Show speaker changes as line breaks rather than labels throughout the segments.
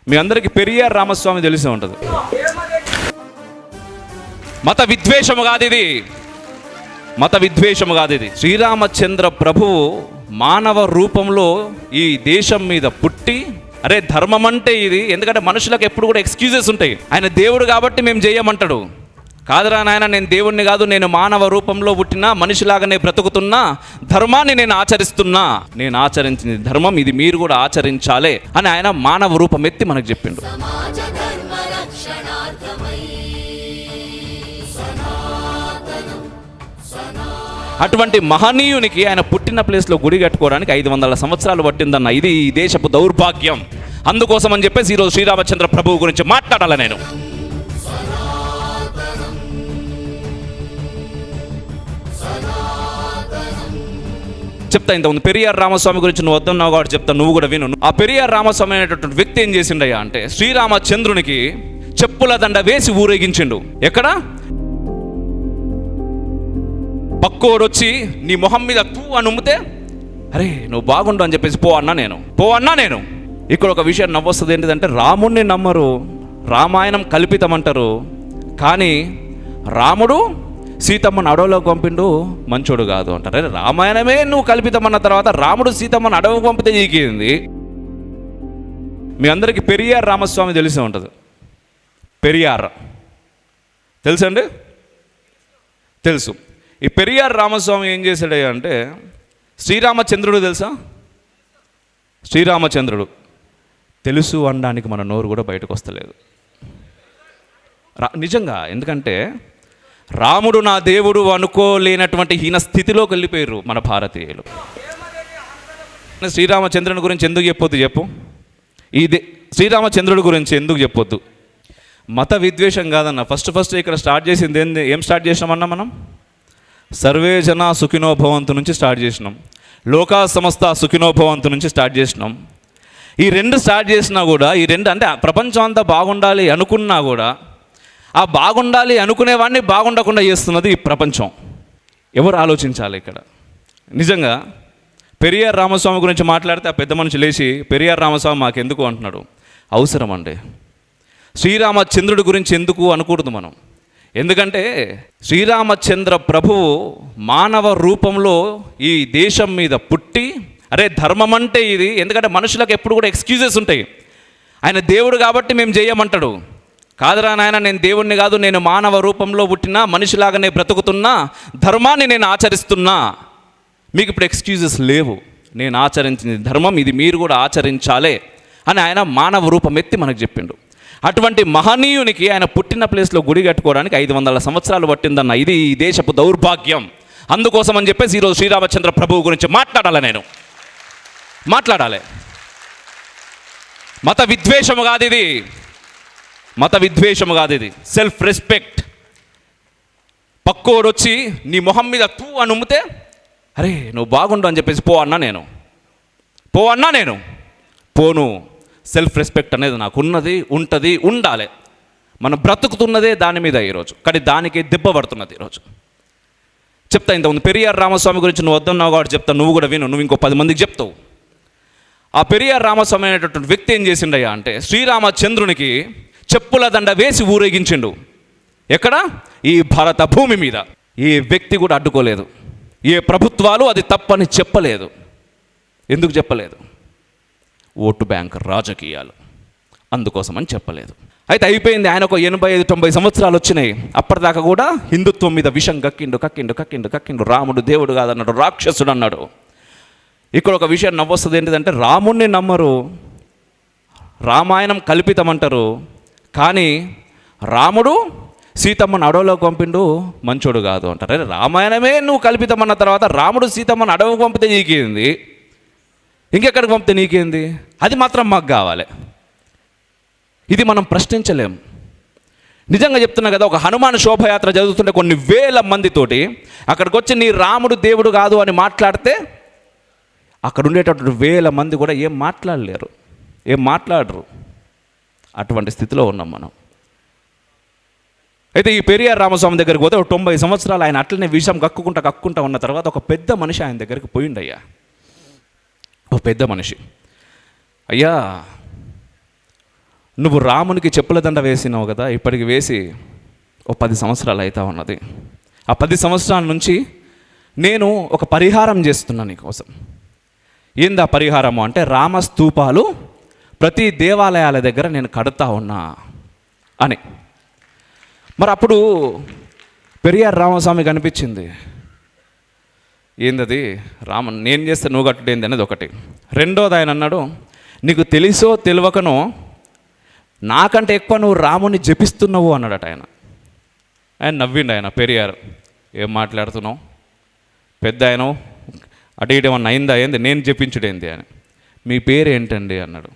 మీ అందరికీ పెరియార్ రామస్వామి తెలిసే ఉంటుంది. మత విద్వేషము కాదు ఇది, మత విద్వేషము కాదు ఇది. శ్రీరామచంద్ర ప్రభువు మానవ రూపంలో ఈ దేశం మీద పుట్టి, అరే ధర్మం అంటే ఇది, ఎందుకంటే మనుషులకు ఎప్పుడు కూడా ఎక్స్క్యూజెస్ ఉంటాయి. ఆయన దేవుడు కాబట్టి మేము చేయమంటాడు. కాదురా నాయన, నేను దేవుణ్ణి కాదు, నేను మానవ రూపంలో పుట్టినా మనిషిలాగానే బ్రతుకుతున్నా, ధర్మాన్ని నేను ఆచరిస్తున్నా, నేను ఆచరించిన ధర్మం ఇది మీరు కూడా ఆచరించాలే అని ఆయన మానవ రూపం ఎత్తి మనకు చెప్పిండు. అటువంటి మహనీయునికి ఆయన పుట్టిన ప్లేస్లో గుడి కట్టుకోవడానికి 500 సంవత్సరాలు పట్టిందన్న. ఇది ఈ దేశపు దౌర్భాగ్యం. అందుకోసం అని చెప్పేసి ఈరోజు శ్రీరామచంద్ర ప్రభువు గురించి మాట్లాడాలి నేను. చెప్తా, ఇంతకుముందు పెరియార్ రామస్వామి గురించి నువ్వు వద్దన్నావు కాబట్టి చెప్తా, నువ్వు కూడా విను. ఆ పెరియార్ రామస్వామి అనేటటువంటి వ్యక్తి ఏం చేసిండయ్యా అంటే, శ్రీరామచంద్రునికి చెప్పుల దండ వేసి ఊరేగించిండు. ఎక్కడ? పక్కోడు వచ్చి నీ మొహం మీద తూ అని ఉమ్మితే, అరే నువ్వు బాగుండు అని చెప్పేసి పో అన్నా నేను. ఇక్కడ ఒక విషయం నవ్వొస్తుంది. ఏంటిదంటే, రాముణ్ణి నమ్మరు, రామాయణం కల్పితమంటారు, కానీ రాముడు సీతమ్మను అడవిలోకి పంపిండు, మంచోడు కాదు అంటారు. అరే రామాయణమే నువ్వు కల్పితమన్న తర్వాత రాముడు సీతమ్మను అడవికి పంపితే నీకేంది? మీ అందరికీ పెరియార్ రామస్వామి తెలిసే ఉంటుంది. పెరియార్ తెలుసండి? తెలుసు. ఈ పెరియార్ రామస్వామి ఏం చేశాడు అంటే, శ్రీరామచంద్రుడు తెలుసా? శ్రీరామచంద్రుడు తెలుసు అనడానికి మన నోరు కూడా బయటకు వస్తలేదు నిజంగా. ఎందుకంటే రాముడు నా దేవుడు అనుకోలేనటువంటి హీన స్థితిలోకి వెళ్ళిపోయారు మన భారతీయులు. శ్రీరామచంద్రుని గురించి ఎందుకు చెప్పొద్దు చెప్పు? శ్రీరామచంద్రుడి గురించి ఎందుకు చెప్పొద్దు? మత విద్వేషం కాదన్న. ఫస్ట్ ఇక్కడ స్టార్ట్ చేసింది ఏం స్టార్ట్ చేసినామన్నా మనం? సర్వే జన సుఖినో భవంతు నుంచి స్టార్ట్ చేసినాం. లోకా సమస్త సుఖినో భవంతు నుంచి స్టార్ట్ చేసినాం. ఈ రెండు స్టార్ట్ చేసినా కూడా, ఈ రెండు అంటే ప్రపంచం అంతా బాగుండాలి అనుకున్నా కూడా, ఆ బాగుండాలి అనుకునేవాడిని బాగుండకుండా చేస్తున్నది ఈ ప్రపంచం. ఎవరు ఆలోచించాలి ఇక్కడ? నిజంగా పెరియార్ రామస్వామి గురించి మాట్లాడితే ఆ పెద్ద మనిషి లేచి, పెరియార్ రామస్వామి మాకెందుకు అంటున్నాడు. అవసరం అండి. శ్రీరామచంద్రుడి గురించి ఎందుకు అనకూడదు మనం. ఎందుకంటే శ్రీరామచంద్ర ప్రభువు మానవ రూపంలో ఈ దేశం మీద పుట్టి, అరే ధర్మం అంటే ఇది, ఎందుకంటే మనుషులకు ఎప్పుడు కూడా ఎక్స్క్యూజెస్ ఉంటాయి. ఆయన దేవుడు కాబట్టి మేము చేయమంటాడు. కాదురా నాయన, నేను దేవుణ్ణి కాదు, నేను మానవ రూపంలో పుట్టినా మనిషిలాగానే బ్రతుకుతున్నా, ధర్మాన్ని నేను ఆచరిస్తున్నా, మీకు ఇప్పుడు ఎక్స్క్యూజెస్ లేవు, నేను ఆచరించిన ధర్మం ఇది మీరు కూడా ఆచరించాలే అని ఆయన మానవ రూపం ఎత్తి మనకు చెప్పిండు. అటువంటి మహనీయునికి ఆయన పుట్టిన ప్లేస్లో గుడి కట్టుకోవడానికి 500 సంవత్సరాలు పట్టిందన్న. ఇది ఈ దేశపు దౌర్భాగ్యం. అందుకోసం అని చెప్పేసి ఈరోజు శ్రీరామచంద్ర ప్రభువు గురించి మాట్లాడాలి నేను. మాట్లాడాలి. మత విద్వేషము కాదు ఇది, మత విద్వేషము కాదు ఇది. Self respect. పక్కోడు వచ్చి నీ మొహం మీద తూ అని ఉమ్మితే, అరే నువ్వు బాగుండు అని చెప్పేసి పో అన్నా నేను పోను. సెల్ఫ్ రెస్పెక్ట్ అనేది నాకు ఉన్నది, ఉంటుంది, ఉండాలి. మనం బ్రతుకుతున్నదే దాని మీద ఈరోజు, కానీ దానికి దెబ్బ పడుతున్నది ఈరోజు. చెప్తా, ఇంతకుముందు పెరియార్ రామస్వామి గురించి నువ్వు వద్దన్నావు కాబట్టి చెప్తా, నువ్వు కూడా విను. నువ్వు ఇంకో 10 మందికి చెప్తావు. ఆ పెరియార్ రామస్వామి అనేటటువంటి వ్యక్తి ఏం చేసిండయ్యా అంటే, శ్రీరామచంద్రునికి చెప్పుల దండ వేసి ఊరేగించిండు. ఎక్కడ? ఈ భారత భూమి మీద. ఏ వ్యక్తి కూడా అడ్డుకోలేదు, ఏ ప్రభుత్వాలు అది తప్పని చెప్పలేదు. ఎందుకు చెప్పలేదు? ఓటు బ్యాంక్ రాజకీయాలు, అందుకోసమని చెప్పలేదు. అయితే అయిపోయింది. ఆయన ఒక 85-90 సంవత్సరాలు వచ్చినాయి. అప్పటిదాకా కూడా హిందుత్వం మీద విషం కక్కిండు. రాముడు దేవుడు కాదన్నాడు, రాక్షసుడు అన్నాడు. ఇక్కడ ఒక విషయం నవ్వొస్తుంది. ఏంటిదంటే, రాముణ్ణి నమ్మరు, రామాయణం కల్పితమంటారు, కానీ రాముడు సీతమ్మను అడవిలోకి పంపిండు, మంచోడు కాదు అంటారు. అరే రామాయణమే నువ్వు కల్పితమన్న తర్వాత రాముడు సీతమ్మను అడవికి పంపితే నీకేంది? ఇంకెక్కడికి పంపితే నీకేంది? అది మాత్రం మాకు కావాలి. ఇది మనం ప్రశ్నించలేం. నిజంగా చెప్తున్నా కదా, ఒక హనుమాన్ శోభయాత్ర జరుగుతుంటే కొన్ని వేల మందితోటి అక్కడికి వచ్చి నీ రాముడు దేవుడు కాదు అని మాట్లాడితే, అక్కడ ఉండేటటువంటి వేల మంది కూడా ఏం మాట్లాడరు. అటువంటి స్థితిలో ఉన్నాం మనం. అయితే ఈ పెరియార్ రామస్వామి దగ్గరికి పోతే 90 సంవత్సరాలు ఆయన అట్లనే విషం కక్కుంటా ఉన్న తర్వాత ఒక పెద్ద మనిషి ఆయన దగ్గరికి పోయిండయ్యా. ఒక పెద్ద మనిషి, అయ్యా నువ్వు రామునికి చెప్పుల దండ వేసినావు కదా, ఇప్పటికి వేసి ఓ 10 సంవత్సరాలు అవుతా ఉన్నది. ఆ 10 సంవత్సరాల నుంచి నేను ఒక పరిహారం చేస్తున్నాను నీకోసం. ఏంది ఆ పరిహారము అంటే, రామస్తూపాలు ప్రతి దేవాలయాల దగ్గర నేను కడతా ఉన్నా అని. మరి అప్పుడు పెరియార్ రామస్వామి కనిపించింది. ఏందది నేను చేస్తే నువ్వు కట్టుడేంది అనేది ఒకటి. రెండోది ఆయన అన్నాడు, నీకు తెలుసో తెలియకనో నాకంటే ఎక్కువ నువ్వు రాముని జపిస్తున్నావు అన్నాడట ఆయన. నవ్విండు ఆయన పెరియారు. ఏం మాట్లాడుతున్నావు పెద్ద ఆయన, అటు ఇటు ఏమన్నా అయిందా ఏంది, నేను జపించుడేంది అని. మీ పేరు ఏంటండి అన్నాడు.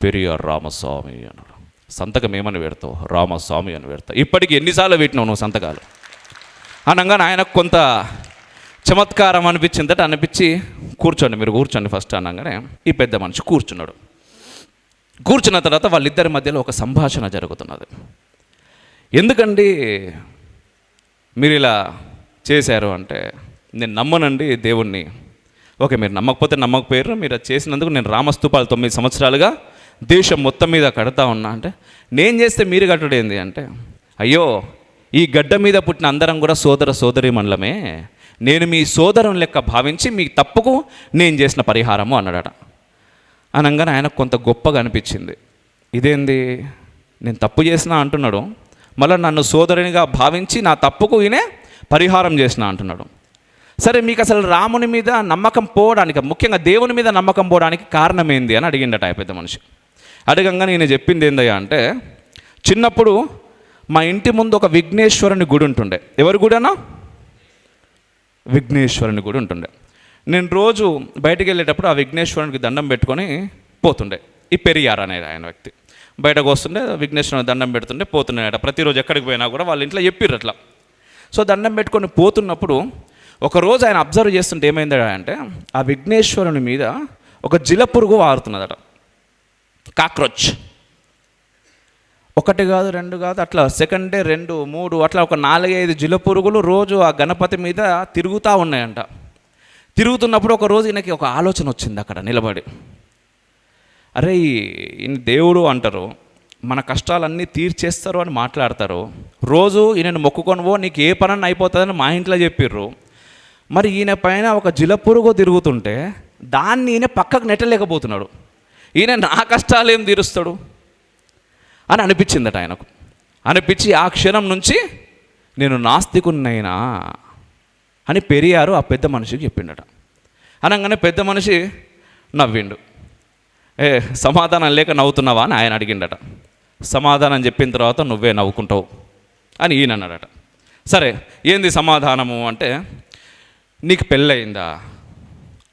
పెరియార్ రామస్వామి అన్నాడు. సంతకం ఏమని పెడతావు? రామస్వామి అని పెడతా. ఇప్పటికి ఎన్నిసార్లు పెట్టినావు నువ్వు సంతకాలు అనగానే ఆయనకు కొంత చమత్కారం అనిపించిందట. అనిపించి కూర్చోండి, మీరు కూర్చోండి ఫస్ట్ అనగానే ఈ పెద్ద మనిషి కూర్చున్నాడు. కూర్చున్న తర్వాత వాళ్ళిద్దరి మధ్యలో ఒక సంభాషణ జరుగుతున్నది. ఎందుకండి మీరు ఇలా చేశారు అంటే, నేను నమ్మనండి దేవుణ్ణి. ఓకే, మీరు నమ్మకపోతే నమ్మకపోయారు, మీరు అది చేసినందుకు నేను రామస్తూపాలు 9 సంవత్సరాలుగా దేశం మొత్తం మీద కడతా ఉన్నా అంటే, నేను చేస్తే మీరు కట్టుడేంది అంటే, అయ్యో ఈ గడ్డ మీద పుట్టిన అందరం కూడా సోదర సోదరీమణులమే, నేను మీ సోదరం లెక్క భావించి మీ తప్పుకు నేను చేసిన పరిహారము అన్నాడట. అనగానే ఆయనకు కొంత గొప్పగా అనిపించింది. ఇదేంది, నేను తప్పు చేసినా అంటున్నాడు, మళ్ళీ నన్ను సోదరునిగా భావించి నా తప్పుకు ఈయనే పరిహారం చేసిన అంటున్నాడు. సరే, మీకు అసలు రాముని మీద నమ్మకం పోవడానికి, ముఖ్యంగా దేవుని మీద నమ్మకం పోవడానికి కారణం ఏంది అని అడిగిండట ఆ పెద్ద మనిషి. అడగంగా నేను చెప్పింది ఏందయ్యా అంటే, చిన్నప్పుడు మా ఇంటి ముందు ఒక విఘ్నేశ్వరుని గుడి ఉంటుండే. ఎవరి గుడి అన్నా? విఘ్నేశ్వరుని గుడి ఉంటుండే. నేను రోజు బయటికి వెళ్ళేటప్పుడు ఆ విఘ్నేశ్వరునికి దండం పెట్టుకొని పోతుండే. ఈ పెరియార్ అనే ఆయన వ్యక్తి బయటకు వస్తుండే, విఘ్నేశ్వరుని దండం పెడుతుండే పోతున్నాయట. ప్రతిరోజు ఎక్కడికి పోయినా కూడా వాళ్ళ ఇంట్లో చెప్పిర్రు అట్లా. సో దండం పెట్టుకొని పోతున్నప్పుడు ఒకరోజు ఆయన అబ్జర్వ్ చేస్తుంటే ఏమైందా అంటే, ఆ విఘ్నేశ్వరుని మీద ఒక జిలపురుగు వారుతున్నదట, కాక్రోచ్. 1 కాదు 2 కాదు, అట్లా సెకండ్ డే 2, 3 అట్లా ఒక 4-5 జిలపురుగులు రోజు ఆ గణపతి మీద తిరుగుతూ ఉన్నాయంట. తిరుగుతున్నప్పుడు ఒక రోజు ఈయనకి ఒక ఆలోచన వచ్చింది అక్కడ నిలబడి. అరే, ఈయన దేవుడు అంటారు, మన కష్టాలన్నీ తీర్చేస్తారు అని మాట్లాడతారు, రోజు ఈయనను మొక్కుకొనివో నీకు ఏ పనన్నా అయిపోతుందని మా ఇంట్లో చెప్పిర్రు. మరి ఈయన పైన ఒక జిలపురుగు తిరుగుతుంటే దాన్ని ఈయన పక్కకు నెట్టలేకపోతున్నాడు, ఈయన నా కష్టాలు ఏం తీరుస్తాడు అని అనిపించిందట ఆయనకు. అనిపించి ఆ క్షణం నుంచి నేను నాస్తికున్నైనా అని పెరియారు ఆ పెద్ద మనిషికి చెప్పిండట. అనగానే పెద్ద మనిషి నవ్విండు. సమాధానం లేక నవ్వుతున్నావా అని ఆయన అడిగిండట. సమాధానం చెప్పిన తర్వాత నువ్వే నవ్వుకుంటావు అని ఈయన అన్నాడట. సరే, ఏంది సమాధానము అంటే, నీకు పెళ్ళయిందా?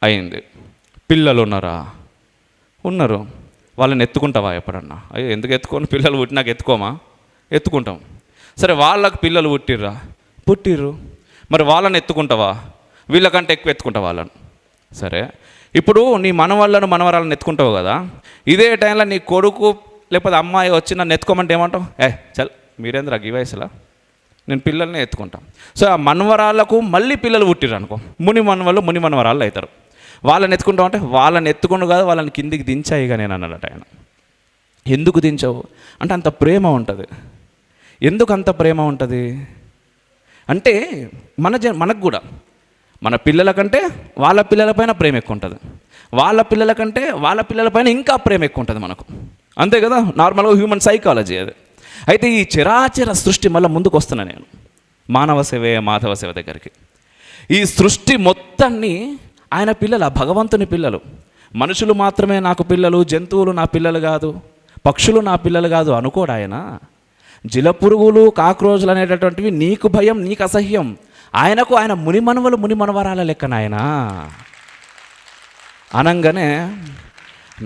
అయింది. పిల్లలు ఉన్నారా? ఉన్నారు. వాళ్ళని ఎత్తుకుంటావా ఎప్పుడన్నా? అయ్యో ఎందుకు ఎత్తుకొని, పిల్లలు పుట్టినాక ఎత్తుకోమా? ఎత్తుకుంటాం. సరే, వాళ్ళకు పిల్లలు పుట్టిర్రా? పుట్టిర్రు. మరి వాళ్ళని ఎత్తుకుంటావా? వీళ్ళకంటే ఎక్కువ ఎత్తుకుంటావా వాళ్ళని? సరే, ఇప్పుడు నీ మనవాళ్ళను మనవరాలను ఎత్తుకుంటావు కదా, ఇదే టైంలో నీ కొడుకు లేకపోతే అమ్మాయి వచ్చి నన్ను ఎత్తుకోమంటే ఏమంటావు? చల్ మీరేంద్రా ఈ వయసులా, నేను పిల్లల్ని ఎత్తుకుంటాం. సో ఆ మనవరాళ్ళకు మళ్ళీ పిల్లలు పుట్టిర్రు అనుకో, ముని మనవరాళ్ళు అవుతారు. వాళ్ళని ఎత్తుకుంటావు అంటే, వాళ్ళని ఎత్తుకుంటూ కాదు, వాళ్ళని కిందికి దించాయిగా నేను అన్నాడట ఆయన. ఎందుకు దించావు అంటే, అంత ప్రేమ ఉంటుంది. ఎందుకు అంత ప్రేమ ఉంటుంది అంటే, మనకు కూడా మన పిల్లల కంటే వాళ్ళ పిల్లలపైన ప్రేమ ఎక్కువ ఉంటుంది, వాళ్ళ పిల్లల కంటే వాళ్ళ పిల్లలపైన ఇంకా ప్రేమ ఎక్కువ ఉంటుంది మనకు. అంతే కదా, నార్మల్గా హ్యూమన్ సైకాలజీ అది. అయితే ఈ చరాచర సృష్టి మళ్ళీ ముందుకు వస్తున్నా నేను, మానవ సేవే మాధవ సేవ దగ్గరికి. ఈ సృష్టి మొత్తాన్ని ఆయన పిల్లలు, భగవంతుని పిల్లలు. మనుషులు మాత్రమే నాకు పిల్లలు, జంతువులు నా పిల్లలు కాదు, పక్షులు నా పిల్లలు కాదు అనుకోడు ఆయన. జిలపురుగులు, కాక్రోజులు అనేటటువంటివి నీకు భయం, నీకు అసహ్యం, ఆయనకు ఆయన మునిమనవలు మునిమనవరాల లెక్కన ఆయన అనగానే,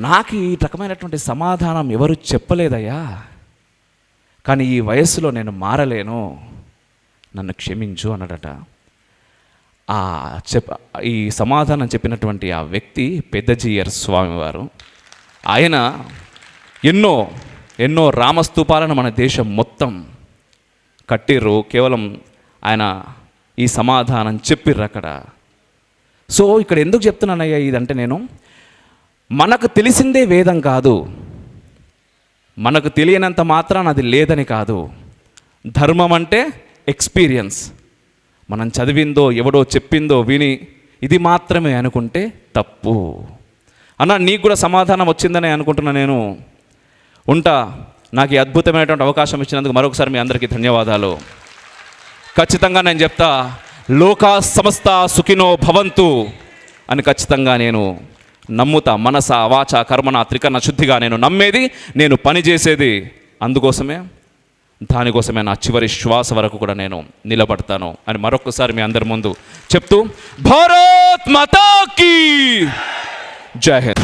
నాకు ఈ రకమైనటువంటి సమాధానం ఎవరు చెప్పలేదయ్యా, కానీ ఈ వయస్సులో నేను మారలేను, నన్ను క్షమించు అన్నాడట. ఈ సమాధానం చెప్పినటువంటి ఆ వ్యక్తి పెద్దజీయర్ స్వామివారు. ఆయన ఎన్నో రామస్తూపాలను మన దేశం మొత్తం కట్టిర్రు, కేవలం ఆయన ఈ సమాధానం చెప్పిర్రు అక్కడ. సో ఇక్కడ ఎందుకు చెప్తున్నానయ్యా ఇదంటే, నేను మనకు తెలిసిందే వేదం కాదు, మనకు తెలియనంత మాత్రాన అది లేదని కాదు. ధర్మం అంటే ఎక్స్పీరియన్స్. మనం చదివిందో ఎవడో చెప్పిందో విని ఇది మాత్రమే అనుకుంటే తప్పు. అన్న నీకు కూడా సమాధానం వచ్చిందని అనుకుంటున్నా. నేను ఉంటా. నాకు ఈ అద్భుతమైనటువంటి అవకాశం ఇచ్చినందుకు మరొకసారి మీ అందరికీ ధన్యవాదాలు. ఖచ్చితంగా నేను చెప్తా, లోకా సమస్త సుఖినో భవంతు అని ఖచ్చితంగా నేను నమ్ముతా. మనస వాచ కర్మణ త్రికరణ శుద్ధిగా నేను నమ్మేది, నేను పనిచేసేది అందుకోసమే. దానికోసమే నా చివరి శ్వాస వరకు కూడా నేను నిలబడతాను అని మరొకసారి మీ అందరి ముందు చెప్తూ భారత్ మాతా కీ జై హింద్.